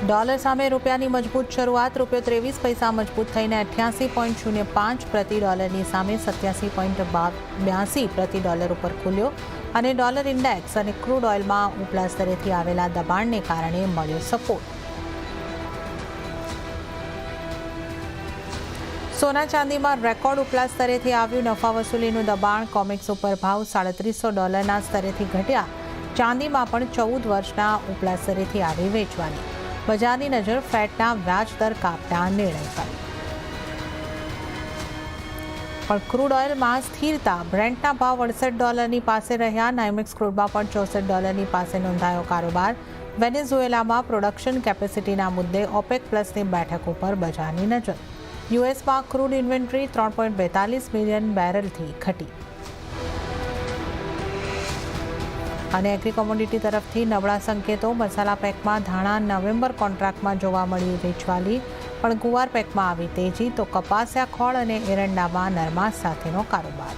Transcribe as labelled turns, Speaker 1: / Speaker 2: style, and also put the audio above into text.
Speaker 1: Dollar સામે રૂપિયાની મજબૂત શરૂઆત. રૂપિયો 23 પૈસા મજબૂત થઈને 88.05 પ્રતિ ડોલરની સામે 87.82 પ્રતિ ડોલર ઉપર ખુલ્યો અને ડોલર ઇન્ડેક્સ અને ક્રૂડ ઓઇલમાં ઉપલા સ્તરેથી આવેલા દબાણને કારણે મળ્યો સપોર્ટ. સોના ચાંદીમાં રેકોર્ડ ઉપલા સ્તરેથી આવ્યું. નફા વસૂલીનું દબાણ. કોમેક્સ ઉપર ભાવ $350 સ્તરેથી ઘટ્યા. ચાંદીમાં પણ 14 વર્ષના ઉપલા સ્તરેથી આવી વેચવાની. બજારની નજર ફેડના વ્યાજ દર કાપના નિર્ણય પર. પણ ક્રૂડ ઓઇલમાં સ્થિરતા. બ્રેન્ટના ભાવ $68 પાસે રહ્યા. નાઇમેક્સ ક્રૂડમાં પણ $64 પાસે નોંધાયો કારોબાર. વેનેઝુએલામાં પ્રોડક્શન કેપેસિટીના મુદ્દે ઓપેક પ્લસની બેઠક ઉપર બજારની નજર. યુએસમાં ક્રૂડ ઇન્વેન્ટરી 3.42 મિલિયન બેરલથી ઘટી. અને એગ્રી કોમોડિટી તરફથી નબળા સંકેતો. મસાલા પેકમાં ધાણા નવેમ્બર કોન્ટ્રાક્ટમાં જોવા મળી વેચવાલી, પણ ગુવાર પેકમાં આવી તેજી. તો કપાસિયા, ખોળ અને એરંડામાં નરમાશ સાથેનો કારોબાર.